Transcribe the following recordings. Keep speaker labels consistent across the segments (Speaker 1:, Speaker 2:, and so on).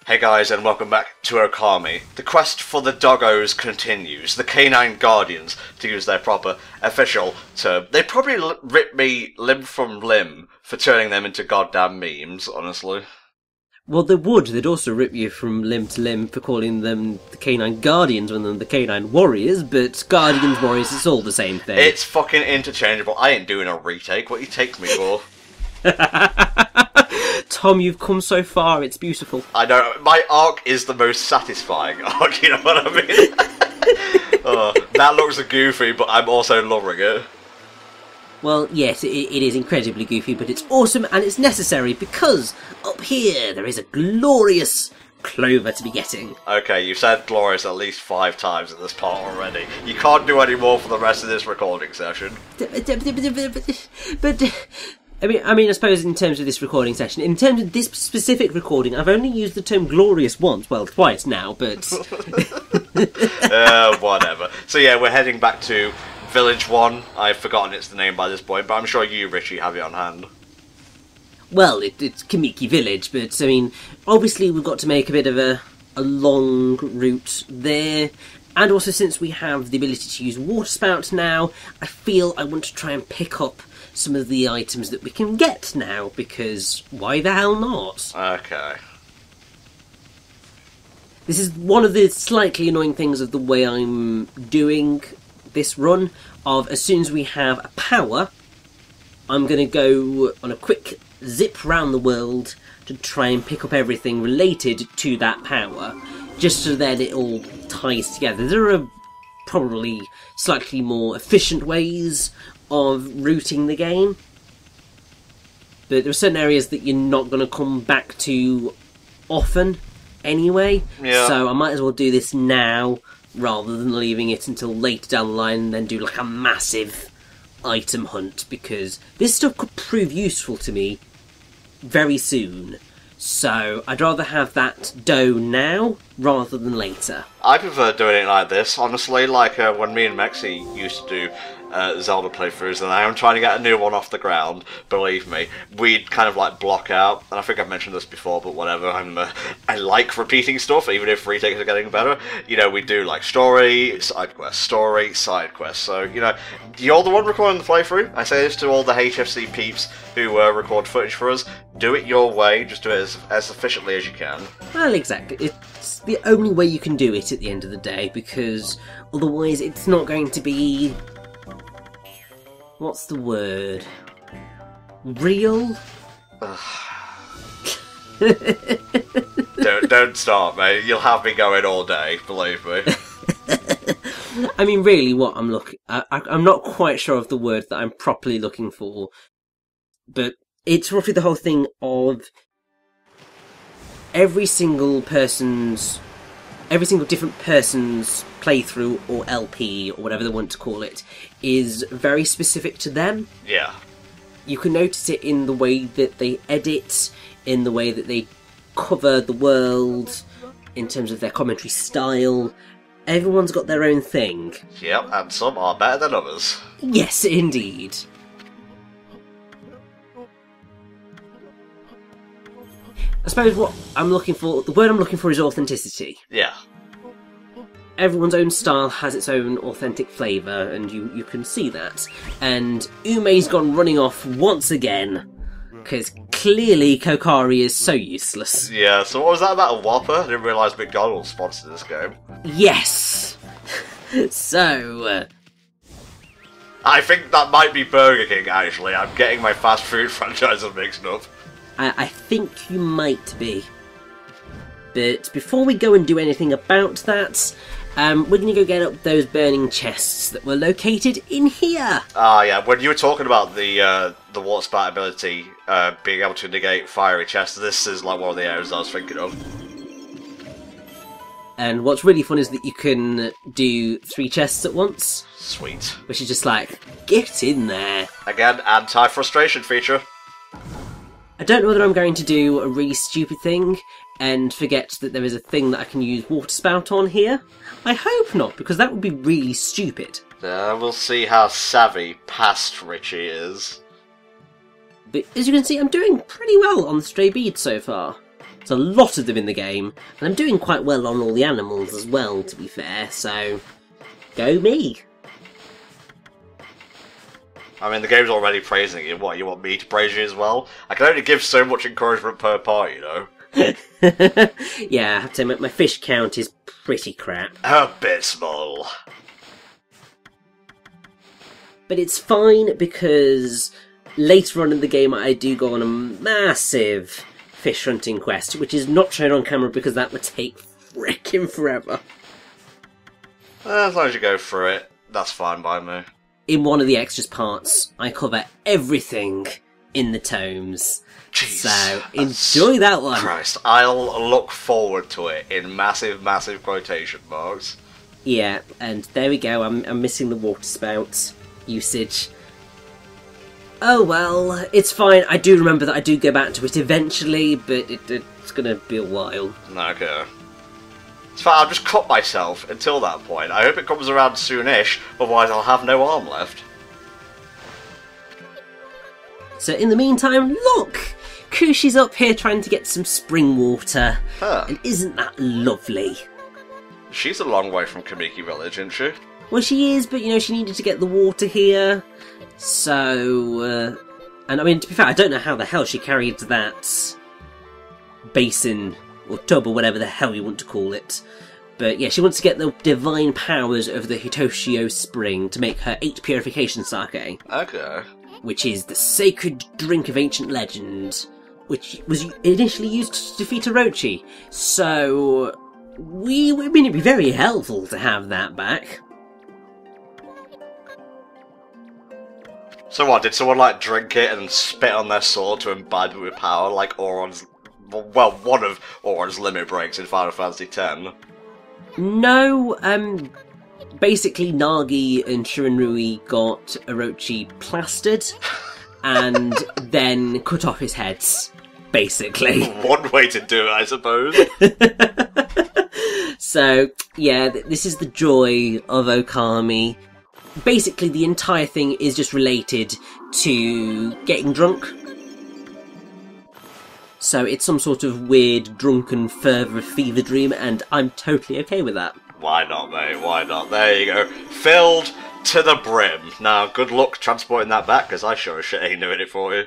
Speaker 1: Hey guys, and welcome back to Okami. The quest for the doggos continues. The canine guardians, to use their proper official term. They probably rip me limb from limb for turning them into goddamn memes, honestly.
Speaker 2: Well, they would. They'd also rip you from limb to limb for calling them the canine guardians rather than the canine warriors, but guardians, warriors, it's all the same thing.
Speaker 1: It's fucking interchangeable. I ain't doing a retake. What you take me for?
Speaker 2: Tom, you've come so far, it's beautiful.
Speaker 1: I know, my arc is the most satisfying arc, you know what I mean? That looks goofy, but I'm also loving it.
Speaker 2: Well, yes, it is incredibly goofy, but it's awesome and it's necessary because up here there is a glorious clover to be getting.
Speaker 1: Okay, you've said glorious at least 5 times in this part already. You can't do any more for the rest of this recording session.
Speaker 2: But I suppose in terms of this recording session, in terms of this specific recording, I've only used the term glorious once, well, twice now, but...
Speaker 1: Whatever. So yeah, we're heading back to Village 1. I've forgotten its name by this point, but I'm sure you, Richie, have it on hand.
Speaker 2: Well, it's Kamiki Village, but, I mean, obviously we've got to make a bit of a long route there. And also, since we have the ability to use water spout now, I feel I want to try and pick up some of the items that we can get now, because why the hell not?
Speaker 1: Okay.
Speaker 2: This is one of the slightly annoying things of the way I'm doing this run, of as soon as we have a power, I'm going to go on a quick zip round the world to try and pick up everything related to that power, just so that it all ties together. There are probably slightly more efficient ways of routing the game, but there are certain areas that you're not going to come back to often anyway, so I might as well do this now rather than leaving it until later down the line and then do like a massive item hunt, because this stuff could prove useful to me very soon. So I'd rather have that dough now rather than later.
Speaker 1: I prefer doing it like this, honestly, like when me and Mexi used to do Zelda playthroughs, and I am trying to get a new one off the ground, believe me. We'd kind of like block out, and I think I've mentioned this before, but whatever, I like repeating stuff, even if retakes are getting better. You know, we do like story, side quest, so, you know, you're the one recording the playthrough. I say this to all the HFC peeps who record footage for us: do it your way, just do it as efficiently as you can.
Speaker 2: Well, exactly. It's the only way you can do it at the end of the day, because otherwise it's not going to be... what's the word? Real?
Speaker 1: Don't start, mate. You'll have me going all day, believe me.
Speaker 2: I mean, really, what I'm looking... I'm not quite sure of the word that I'm properly looking for, but it's roughly the whole thing of every single different person's playthrough or LP or whatever they want to call it is very specific to them.
Speaker 1: Yeah.
Speaker 2: You can notice it in the way that they edit, in the way that they cover the world, in terms of their commentary style. Everyone's got their own thing.
Speaker 1: Yep, and some are better than others.
Speaker 2: Yes, indeed. I suppose what I'm looking for, the word I'm looking for is authenticity.
Speaker 1: Yeah.
Speaker 2: Everyone's own style has its own authentic flavour, and you can see that. And Ume's gone running off once again, because clearly Kokari is so useless.
Speaker 1: Yeah, so what was that about a Whopper? I didn't realise McDonald's sponsored this game.
Speaker 2: Yes! So...
Speaker 1: I think that might be Burger King, actually. I'm getting my fast food franchises mixed up.
Speaker 2: I think you might be. But before we go and do anything about that, we're going to go get up those burning chests that were located in here.
Speaker 1: Ah, yeah. When you were talking about the water spout ability being able to negate fiery chests, this is like one of the areas I was thinking of.
Speaker 2: And what's really fun is that you can do 3 chests at once.
Speaker 1: Sweet.
Speaker 2: Which is just like, get in there.
Speaker 1: Again, anti-frustration feature.
Speaker 2: I don't know whether I'm going to do a really stupid thing and forget that there is a thing that I can use water spout on here. I hope not, because that would be really stupid.
Speaker 1: We'll see how savvy past Richie is.
Speaker 2: But as you can see, I'm doing pretty well on the stray beads so far. There's a lot of them in the game, and I'm doing quite well on all the animals as well, to be fair, so go me.
Speaker 1: I mean, the game's already praising you. What, you want me to praise you as well? I can only give so much encouragement per part, you know?
Speaker 2: Yeah, I have to admit, my fish count is pretty crap.
Speaker 1: A bit small.
Speaker 2: But it's fine, because later on in the game I do go on a massive fish hunting quest, which is not shown on camera because that would take frickin' forever.
Speaker 1: As long as you go through it, that's fine by me.
Speaker 2: In one of the extras parts, I cover everything in the tomes.
Speaker 1: Jeez,
Speaker 2: so enjoy that one.
Speaker 1: Christ, I'll look forward to it in massive, massive quotation marks.
Speaker 2: Yeah, and there we go. I'm missing the water spout usage. Oh well, it's fine. I do remember that I do go back to it eventually, but it's gonna be a while.
Speaker 1: Okay. It's fine, I'll just cut myself until that point. I hope it comes around soonish, otherwise I'll have no arm left.
Speaker 2: So in the meantime, look! Kushi's up here trying to get some spring water.
Speaker 1: Huh.
Speaker 2: And isn't that lovely?
Speaker 1: She's a long way from Kamiki village, isn't she?
Speaker 2: Well, she is, but you know, she needed to get the water here. So, and I mean, to be fair, I don't know how the hell she carried that basin or tub or whatever the hell you want to call it. But yeah, she wants to get the divine powers of the Hitoshio spring to make her 8 purification sake.
Speaker 1: Okay.
Speaker 2: Which is the sacred drink of ancient legend, which was initially used to defeat Orochi. So, I mean, it'd be very helpful to have that back.
Speaker 1: So what, did someone like drink it and spit on their sword to imbibe it with power like Auron's, well, one of Auron's limit breaks in Final Fantasy X?
Speaker 2: No, basically Nagi and Shiranui got Orochi plastered and then cut off his heads, basically.
Speaker 1: One way to do it, I suppose.
Speaker 2: So, yeah, this is the joy of Okami. Basically, the entire thing is just related to getting drunk. So it's some sort of weird, drunken, fervor fever dream, and I'm totally okay with that.
Speaker 1: Why not, mate? Why not? There you go. Filled to the brim. Now, good luck transporting that back, because I sure as shit ain't doing it for you.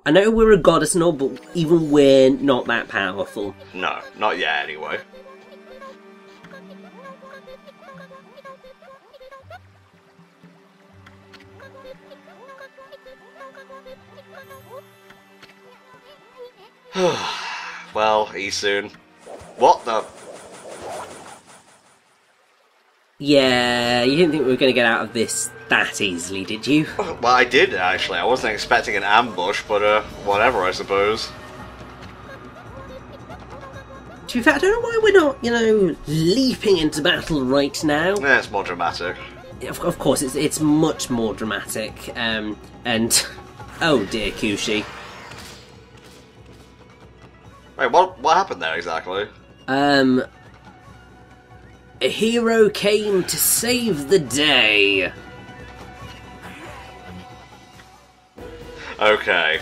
Speaker 2: I know we're a goddess and all, but even we're not that powerful.
Speaker 1: No, not yet, anyway. Well, soon. What the?
Speaker 2: Yeah, you didn't think we were going to get out of this that easily, did you?
Speaker 1: Well, I did, actually. I wasn't expecting an ambush, but, whatever, I suppose.
Speaker 2: To be fair, I don't know why we're not, you know, leaping into battle right now.
Speaker 1: Yeah, it's more dramatic.
Speaker 2: Of course, it's much more dramatic, and... Oh dear, Kushi.
Speaker 1: Wait, what happened there exactly?
Speaker 2: A hero came to save the day.
Speaker 1: Okay.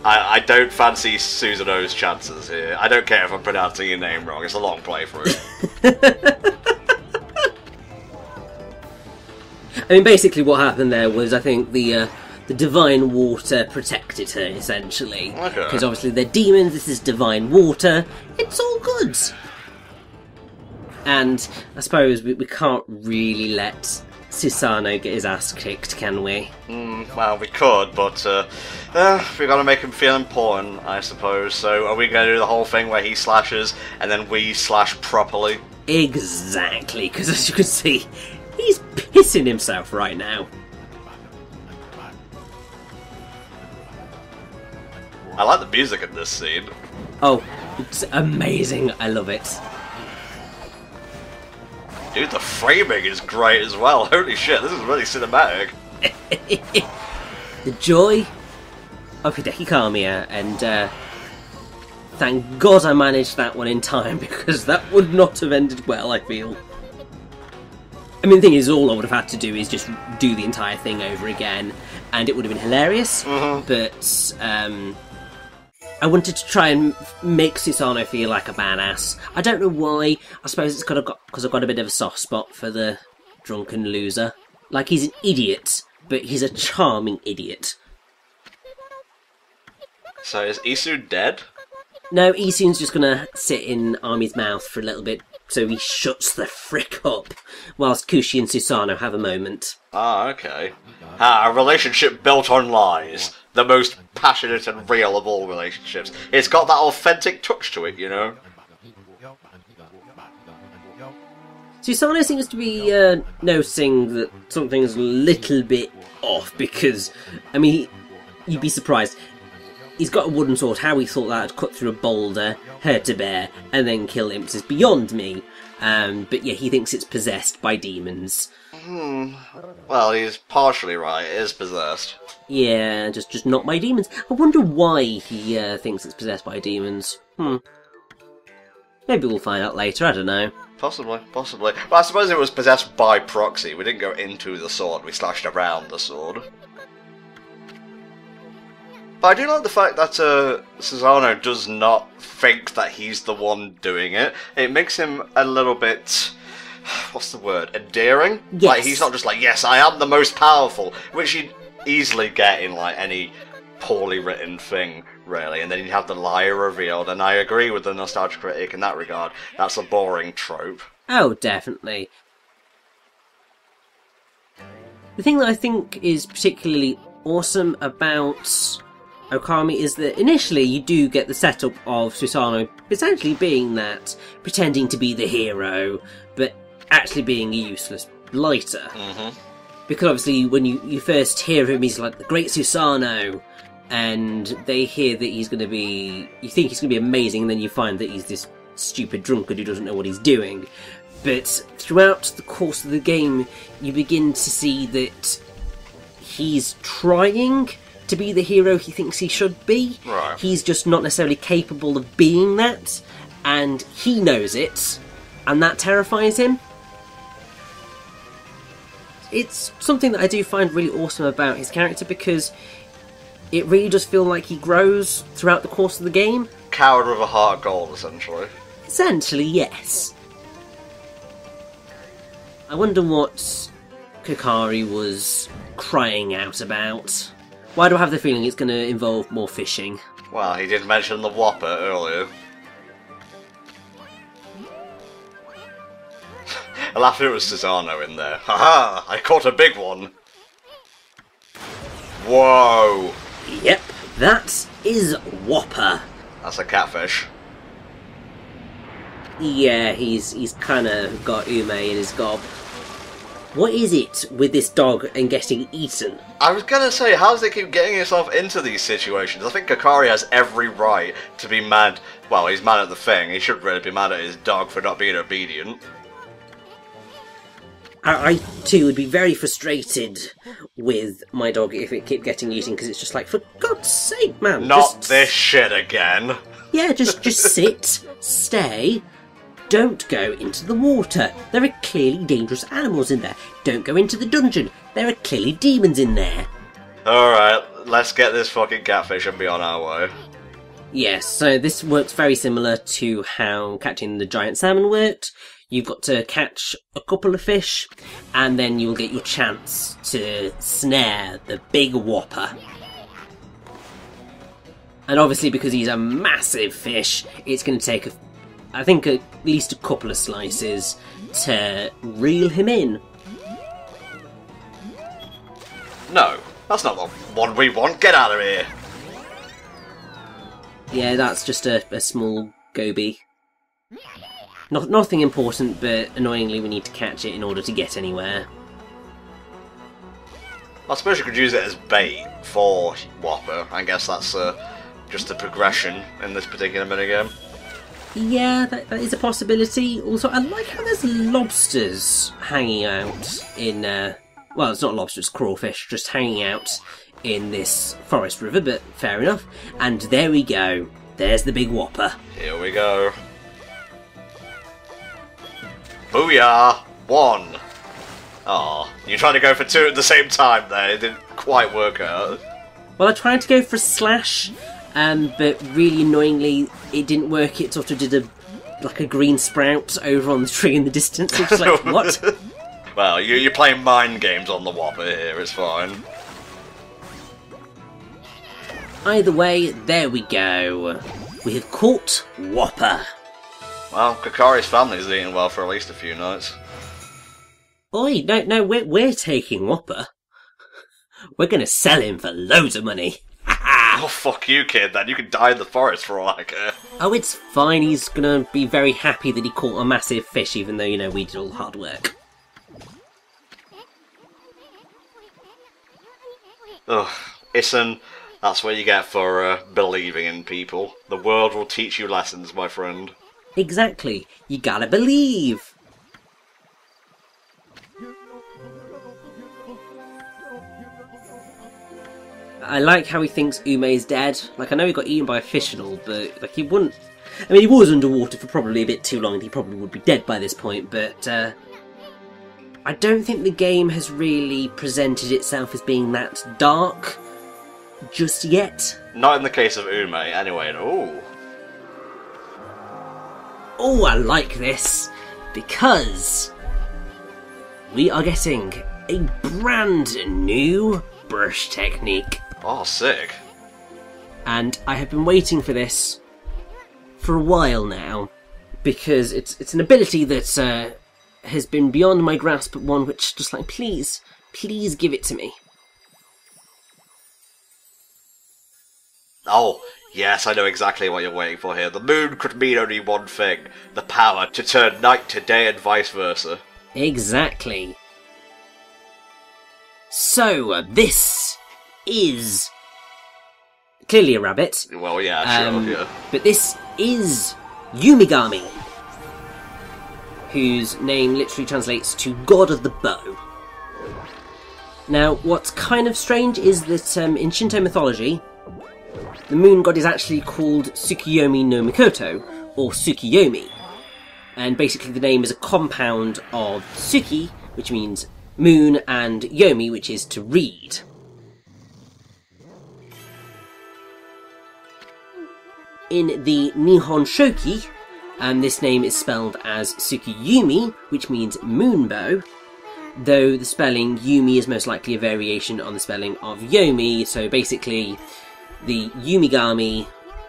Speaker 1: I don't fancy Susano's chances here. I don't care if I'm pronouncing your name wrong, it's a long playthrough.
Speaker 2: I mean, basically what happened there was, I think, the divine water protected her, essentially.
Speaker 1: Okay.
Speaker 2: Because obviously they're demons, this is divine water, it's all good. And I suppose we can't really let Susano get his ass kicked, can we?
Speaker 1: Well, we could, but we've got to make him feel important, I suppose. So are we going to do the whole thing where he slashes and then we slash properly?
Speaker 2: Exactly, because as you can see, he's pissing himself right now.
Speaker 1: I like the music in this scene.
Speaker 2: Oh, it's amazing. I love it.
Speaker 1: Dude, the framing is great as well. Holy shit, this is really cinematic.
Speaker 2: The joy of Hideki Kamiya, and thank God I managed that one in time, because that would not have ended well, I feel. I mean, the thing is, all I would have had to do is just do the entire thing over again, and it would have been hilarious, but I wanted to try and make Susano feel like a badass. I don't know why. I suppose it's because I've got a bit of a soft spot for the drunken loser. Like, he's an idiot, but he's a charming idiot.
Speaker 1: So is Isu dead?
Speaker 2: No, Isu's just gonna sit in Army's mouth for a little bit, so he shuts the frick up, whilst Kushi and Susano have a moment.
Speaker 1: Ah, okay. A relationship built on lies. The most passionate and real of all relationships. It's got that authentic touch to it, you know?
Speaker 2: Susano seems to be noticing that something's a little bit off, because, I mean, you'd be surprised. He's got a wooden sword. How he thought that would cut through a boulder, hurt a bear, and then kill imps is beyond me. But yeah, he thinks it's possessed by demons.
Speaker 1: Well, he's partially right. It is possessed.
Speaker 2: Yeah, just not by demons. I wonder why he thinks it's possessed by demons. Maybe we'll find out later, I don't know.
Speaker 1: Possibly. Well, I suppose it was possessed by proxy. We didn't go into the sword, we slashed around the sword. But I do like the fact that Susano does not think that he's the one doing it. It makes him a little bit... what's the word? Endearing?
Speaker 2: Yes.
Speaker 1: Like, he's not just like, yes, I am the most powerful, which you'd easily get in, like, any poorly written thing, really. And then you'd have the liar revealed, and I agree with the nostalgia critic in that regard. That's a boring trope.
Speaker 2: Oh, definitely. The thing that I think is particularly awesome about Okami is that initially you do get the setup of Susano essentially being that, pretending to be the hero, but actually being a useless blighter. Because obviously when you first hear him, he's like the great Susano, and they hear that he's going to be... you think he's going to be amazing, and then you find that he's this stupid drunkard who doesn't know what he's doing. But throughout the course of the game, you begin to see that he's trying to be the hero he thinks he should be.
Speaker 1: Right.
Speaker 2: He's just not necessarily capable of being that, and he knows it, and that terrifies him. It's something that I do find really awesome about his character, because it really does feel like he grows throughout the course of the game.
Speaker 1: Coward with a heart of gold, essentially.
Speaker 2: Essentially, yes. I wonder what Kokari was crying out about. Why do I have the feeling it's going to involve more fishing?
Speaker 1: Well, he did mention the Whopper earlier. I laughed it was Susano in there. Haha! I caught a big one! Whoa!
Speaker 2: Yep, that is Whopper.
Speaker 1: That's a catfish.
Speaker 2: Yeah, he's kind of got Ume in his gob. What is it with this dog and getting eaten?
Speaker 1: I was gonna say, how does it keep getting itself into these situations? I think Kokari has every right to be mad. Well, he's mad at the thing. He should really be mad at his dog for not being obedient.
Speaker 2: I too would be very frustrated with my dog if it kept getting eaten, because it's just like, for God's sake, man.
Speaker 1: Not this shit again.
Speaker 2: Yeah, just sit, stay. Don't go into the water. There are clearly dangerous animals in there. Don't go into the dungeon. There are clearly demons in there.
Speaker 1: Alright, let's get this fucking catfish and be on our way.
Speaker 2: Yes, so this works very similar to how catching the giant salmon worked. You've got to catch a couple of fish, and then you'll get your chance to snare the big whopper. And obviously, because he's a massive fish, it's going to take, I think, at least a couple of slices to reel him in.
Speaker 1: No, that's not the one we want. Get out of here.
Speaker 2: Yeah, that's just a small goby. Nothing important, but annoyingly we need to catch it in order to get anywhere.
Speaker 1: I suppose you could use it as bait for Whopper. I guess that's just a progression in this particular minigame.
Speaker 2: Yeah, that is a possibility. Also, I like how there's lobsters hanging out in... well, it's not lobsters, crawfish, just hanging out in this forest river, but fair enough. And there we go. There's the big whopper.
Speaker 1: Here we go. Booyah! 1! Aw, you tried to go for 2 at the same time there. It didn't quite work out.
Speaker 2: Well, I tried to go for a slash, but really annoyingly, it didn't work. It sort of did a green sprout over on the tree in the distance. It's like, what?
Speaker 1: Well, you're playing mind games on the Whopper here, it's fine.
Speaker 2: Either way, there we go. We have caught Whopper.
Speaker 1: Well, Kokari's family's eating well for at least a few nights.
Speaker 2: Oi, no, we're taking Whopper. We're gonna sell him for loads of money.
Speaker 1: Oh, fuck you, kid, then. You can die in the forest for all I care.
Speaker 2: Oh, it's fine. He's gonna be very happy that he caught a massive fish, even though, we did all the hard work.
Speaker 1: Ugh, Issen, that's what you get for believing in people. The world will teach you lessons, my friend.
Speaker 2: Exactly. You gotta believe. I like how he thinks Ume's dead. Like, I know he got eaten by a fish and all, but, like, he wouldn't... I mean, he was underwater for probably a bit too long, and he probably would be dead by this point, but, I don't think the game has really presented itself as being that dark just yet.
Speaker 1: Not in the case of Ume, anyway. Ooh.
Speaker 2: Oh, I like this, because we are getting a brand new brush technique.
Speaker 1: Oh, sick.
Speaker 2: And I have been waiting for this for a while now, because it's an ability that has been beyond my grasp, but one which just like, please give it to me.
Speaker 1: Oh, yes, I know exactly what you're waiting for here. The moon could mean only one thing. The power to turn night to day and vice versa.
Speaker 2: Exactly. So, this is clearly a rabbit.
Speaker 1: Well, yeah, sure, yeah.
Speaker 2: But this is Yumigami, whose name literally translates to God of the Bow. Now, what's kind of strange is that in Shinto mythology, the moon god is actually called Tsukiyomi no Mikoto, or Tsukiyomi. And basically the name is a compound of Tsuki, which means moon, and Yomi, which is to read. In the Nihon Shoki, this name is spelled as Tsukiyumi, which means moonbow, though the spelling Yumi is most likely a variation on the spelling of Yomi, so basically the Yumigami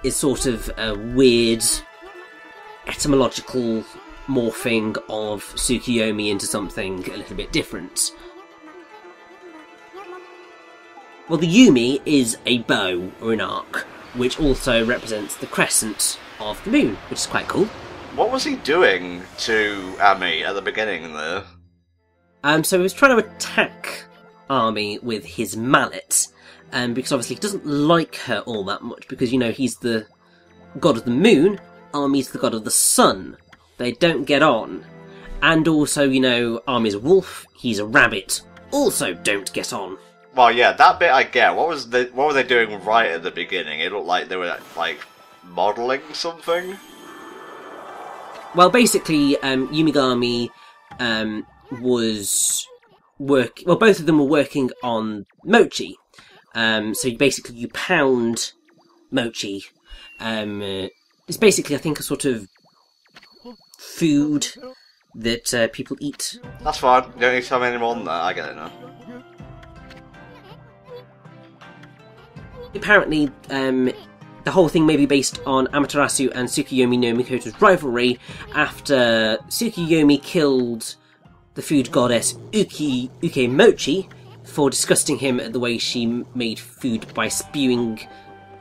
Speaker 2: is sort of a weird etymological morphing of Tsukiyomi into something a little bit different. Well, the Yumi is a bow, or an arc, which also represents the crescent of the moon, which is quite cool.
Speaker 1: What was he doing to Ami at the beginning there?
Speaker 2: So he was trying to attack Ami with his mallet, because obviously he doesn't like her all that much, because, he's the god of the moon, Ami's the god of the sun. They don't get on. And also, Ami's a wolf, he's a rabbit, also don't get on.
Speaker 1: Well, yeah, that bit I get. What were they doing right at the beginning? It looked like they were, like, modelling something?
Speaker 2: Well, basically, Yumigami was both of them were working on mochi. So you pound mochi. It's basically, I think, a sort of food that people eat.
Speaker 1: That's fine. You don't need to tell me any more than that. I get it now.
Speaker 2: Apparently, the whole thing may be based on Amaterasu and Tsukiyomi no Mikoto's rivalry after Tsukiyomi killed the food goddess Uke Mochi for disgusting him at the way she made food by spewing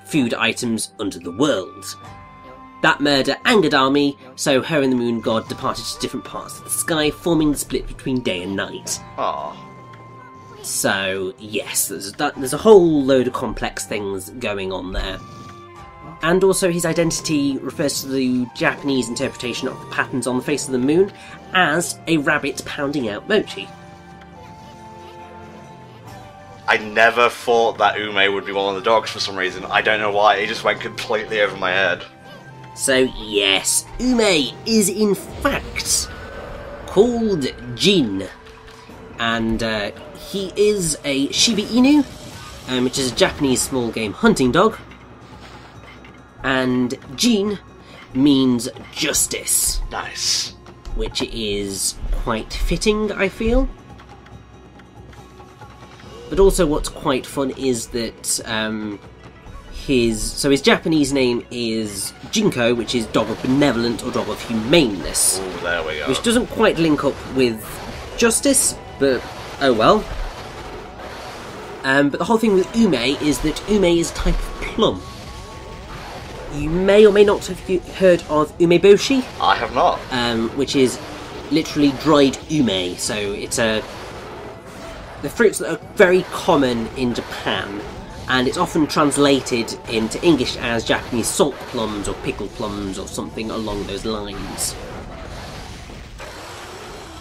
Speaker 2: food items under the world. That murder angered Ami, so her and the moon god departed to different parts of the sky, forming the split between day and night.
Speaker 1: Aww.
Speaker 2: So, yes, there's a whole load of complex things going on there. And also his identity refers to the Japanese interpretation of the patterns on the face of the moon as a rabbit pounding out mochi.
Speaker 1: I never thought that Ume would be one of the dogs for some reason. I don't know why, it just went completely over my head. So,
Speaker 2: yes, Ume is in fact called Jin. And he is a Shiba Inu, which is a Japanese small game hunting dog. And Jin means justice,
Speaker 1: Nice.
Speaker 2: which is quite fitting, I feel. But also what's quite fun is that his Japanese name is Jinko, which is dog of benevolent or dog of humaneness.
Speaker 1: Ooh, there we go.
Speaker 2: Which doesn't quite link up with justice, but oh well. But the whole thing with ume is that ume is a type of plum. You may or may not have heard of umeboshi,
Speaker 1: I have not.
Speaker 2: which is literally dried ume. So it's the fruits that are very common in Japan, and it's often translated into English as Japanese salt plums or pickled plums or something along those lines.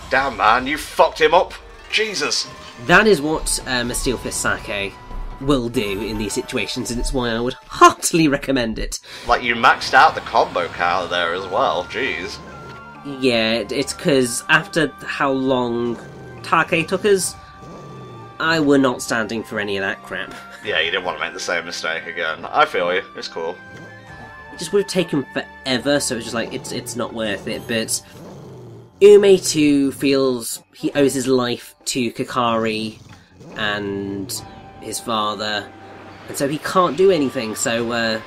Speaker 1: Damn, man, you fucked him up. Jesus.
Speaker 2: That is what a Steel Fist Sake will do in these situations, and it's why I would heartily recommend it.
Speaker 1: Like, you maxed out the combo counter there as well. Jeez.
Speaker 2: Yeah, it's because after how long Take took us, I were not standing for any of that crap.
Speaker 1: Yeah, you didn't want to make the same mistake again. I feel you. It's cool.
Speaker 2: It just would have taken forever, so it's just like, it's not worth it. But Ume too feels he owes his life to Kokari and his father, and so he can't do anything, so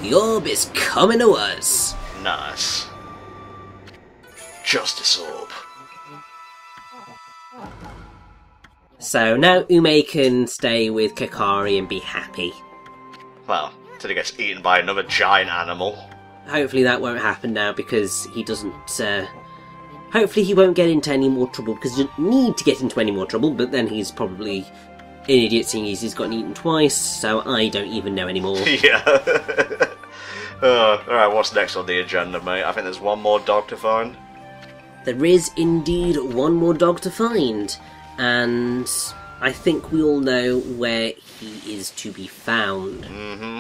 Speaker 2: the orb is coming to us.
Speaker 1: Nice. Justice Orb.
Speaker 2: So now Ume can stay with Kokari and be happy.
Speaker 1: Well, till he gets eaten by another giant animal.
Speaker 2: Hopefully that won't happen now, because he doesn't... hopefully he won't get into any more trouble, because he doesn't need to get into any more trouble, but then he's probably an idiot seeing he's gotten eaten twice, so I don't even know anymore.
Speaker 1: Yeah. Alright, what's next on the agenda, mate? I think there's one more dog to find.
Speaker 2: There is indeed one more dog to find, and I think we all know where he is to be found.
Speaker 1: Mm-hmm.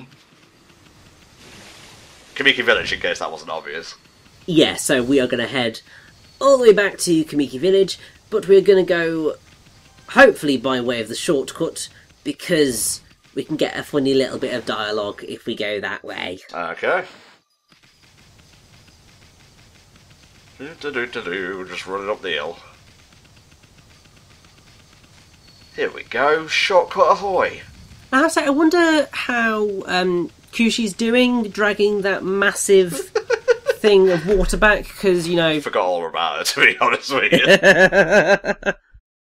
Speaker 1: Kamiki Village, in case that wasn't obvious.
Speaker 2: Yeah, so we are going to head all the way back to Kamiki Village, but we're going to go, hopefully by way of the shortcut, because we can get a funny little bit of dialogue if we go that way.
Speaker 1: Okay. Just running up the hill. Here we go, shortcut ahoy!
Speaker 2: I have to say, I wonder how Kushi's doing, dragging that massive thing of water back, because, you know...
Speaker 1: Forgot all about it, to be honest with you.